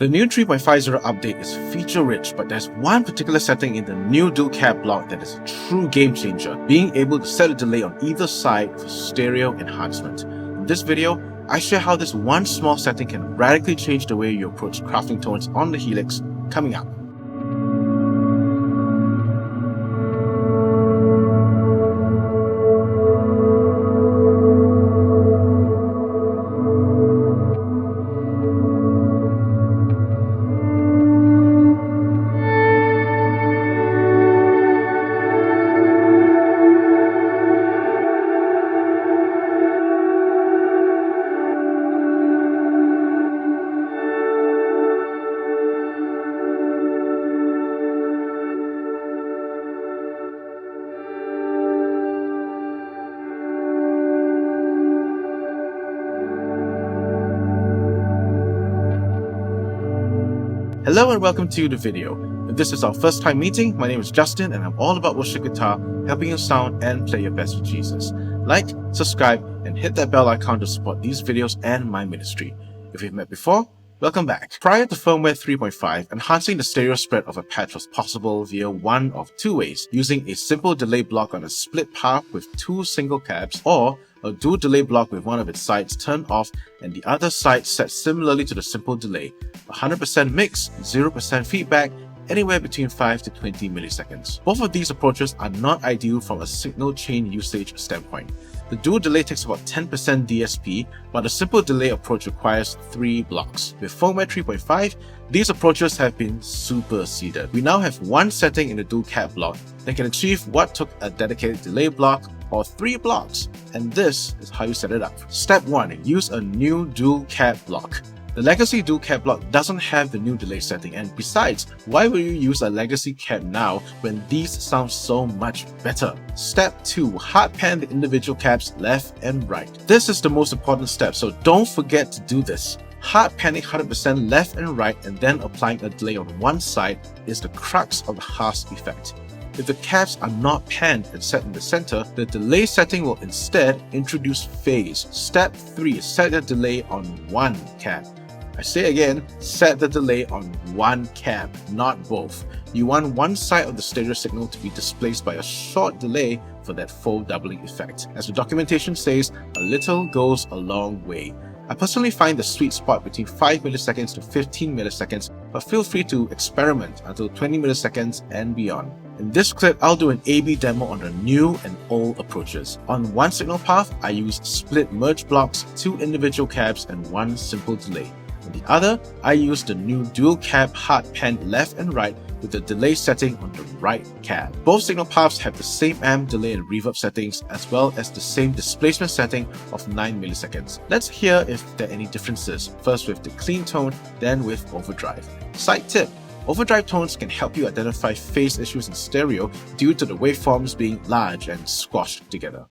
The new 3.50 update is feature-rich, but there's one particular setting in the new dual cab block that is a true game changer, being able to set a delay on either side for stereo enhancement. In this video, I share how this one small setting can radically change the way you approach crafting tones on the Helix, coming up. Hello and welcome to the video. If this is our first time meeting, my name is Justin and I'm all about worship guitar, helping you sound and play your best with Jesus. Like, subscribe, and hit that bell icon to support these videos and my ministry. If we've met before, welcome back. Prior to firmware 3.5, enhancing the stereo spread of a patch was possible via one of two ways, using a simple delay block on a split path with two single cabs, or a dual delay block with one of its sides turned off and the other side set similarly to the simple delay. 100% mix, 0% feedback, anywhere between 5 to 20 milliseconds. Both of these approaches are not ideal from a signal chain usage standpoint. The dual delay takes about 10% DSP, while the simple delay approach requires 3 blocks. With firmware 3.5, these approaches have been superseded. We now have one setting in the dual cab block that can achieve what took a dedicated delay block or 3 blocks, and this is how you set it up. Step 1. Use a new dual cab block. The legacy dual cab block doesn't have the new delay setting, and besides, why would you use a legacy cab now when these sound so much better? Step 2. Hard pan the individual cabs left and right. This is the most important step, so don't forget to do this. Hard panning 100% left and right and then applying a delay on one side is the crux of the Haas effect. If the cabs are not panned and set in the center, the delay setting will instead introduce phase. Step 3. Set the delay on one cab. I say again, set the delay on one cab, not both. You want one side of the stereo signal to be displaced by a short delay for that full doubling effect. As the documentation says, a little goes a long way. I personally find the sweet spot between 5 milliseconds to 15 milliseconds, but feel free to experiment until 20 milliseconds and beyond. In this clip, I'll do an A/B demo on the new and old approaches. On one signal path, I use split merge blocks, 2 individual cabs, and 1 simple delay. On the other, I use the new dual cab hard pan left and right with the delay setting on the right cab. Both signal paths have the same amp, delay, and reverb settings, as well as the same displacement setting of 9 milliseconds. Let's hear if there are any differences, first with the clean tone, then with overdrive. Side tip: overdrive tones can help you identify phase issues in stereo due to the waveforms being large and squashed together.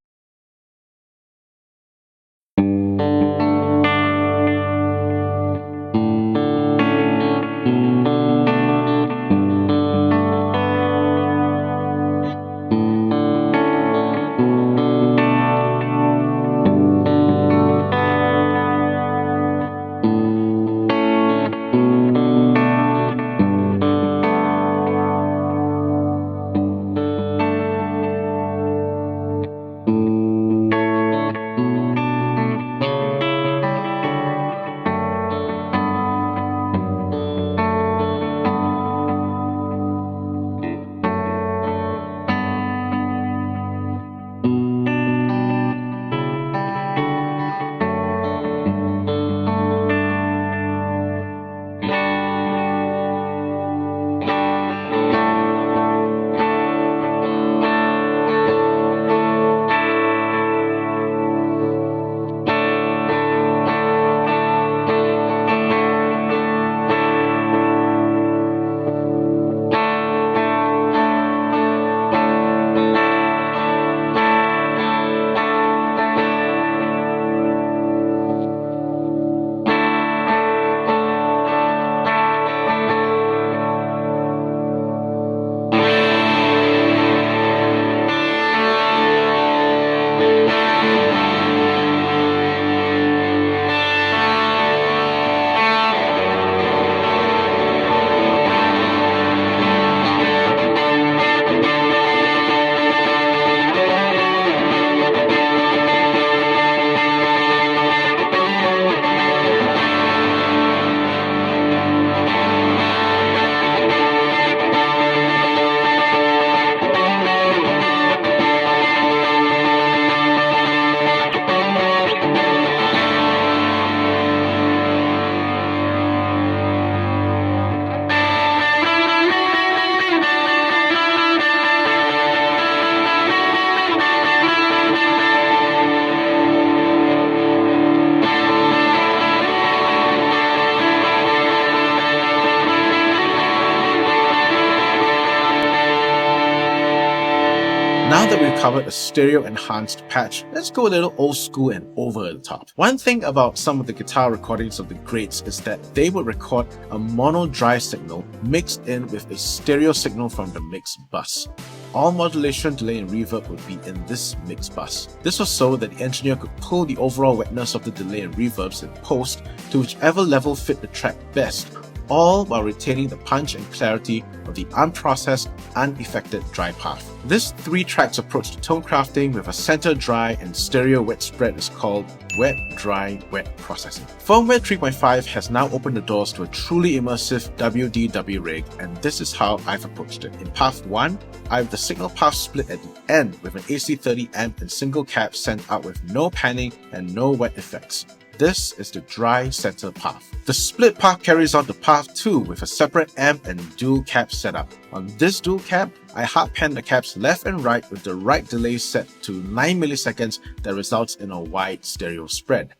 that we've covered a stereo enhanced patch, let's go a little old school and over the top. One thing about some of the guitar recordings of the greats is that they would record a mono dry signal mixed in with a stereo signal from the mix bus. All modulation, delay and reverb would be in this mix bus. This was so that the engineer could pull the overall wetness of the delay and reverbs in post to whichever level fit the track best, all while retaining the punch and clarity of the unprocessed, unaffected dry path. This 3-tracks approach to tone crafting with a center dry and stereo wet spread is called wet, dry, wet processing. Firmware 3.5 has now opened the doors to a truly immersive WDW rig, and this is how I've approached it. In path 1, I have the signal path split at the end with an AC30 amp and single cap sent out with no panning and no wet effects. This is the dry center path. The split path carries on to path 2 with a separate amp and dual cap setup. On this dual cap, I hard pan the caps left and right with the right delay set to 9 milliseconds that results in a wide stereo spread.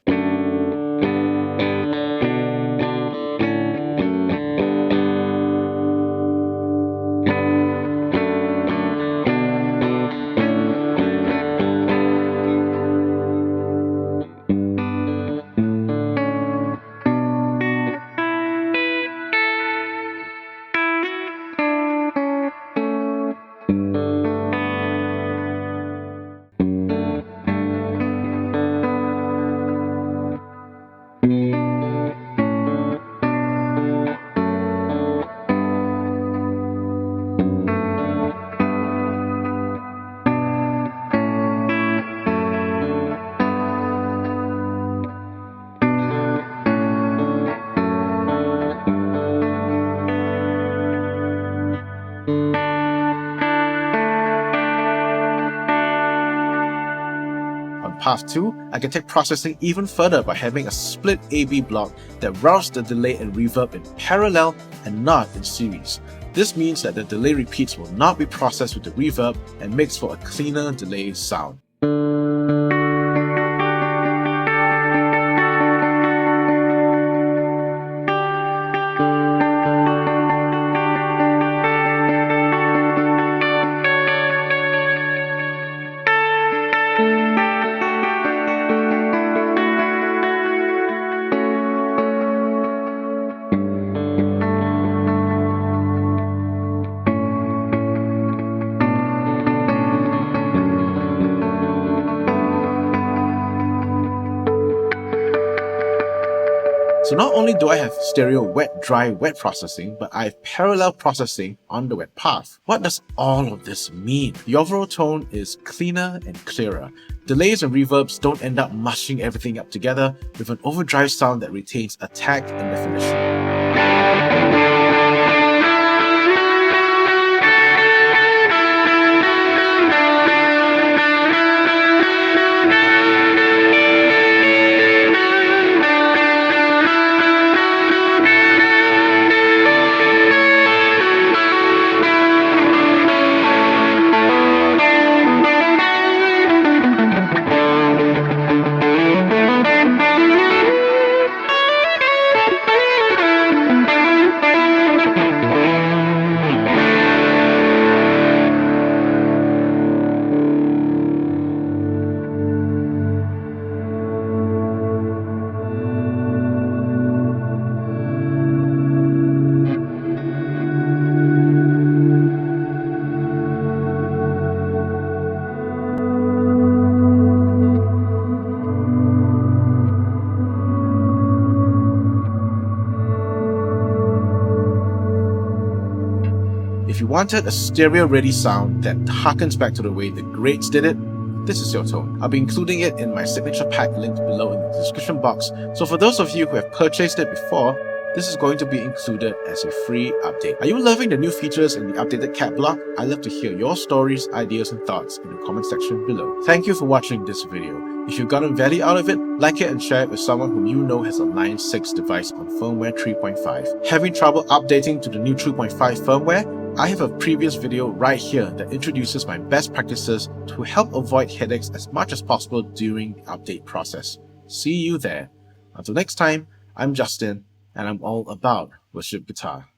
Path 2, I can take processing even further by having a split AB block that routes the delay and reverb in parallel and not in series. This means that the delay repeats will not be processed with the reverb and makes for a cleaner delay sound. So not only do I have stereo wet, dry, wet processing, but I have parallel processing on the wet path. What does all of this mean? The overall tone is cleaner and clearer. Delays and reverbs don't end up mushing everything up together with an overdrive sound that retains attack and definition. If you wanted a stereo-ready sound that harkens back to the way the greats did it, this is your tone. I'll be including it in my signature pack linked below in the description box, so for those of you who have purchased it before, this is going to be included as a free update. Are you loving the new features in the updated cat block? I'd love to hear your stories, ideas and thoughts in the comment section below. Thank you for watching this video. If you've gotten value out of it, like it and share it with someone whom you know has a Line 6 device on firmware 3.5. Having trouble updating to the new 2.5 firmware? I have a previous video right here that introduces my best practices to help avoid headaches as much as possible during the update process. See you there. Until next time, I'm Justin, and I'm all about worship guitar.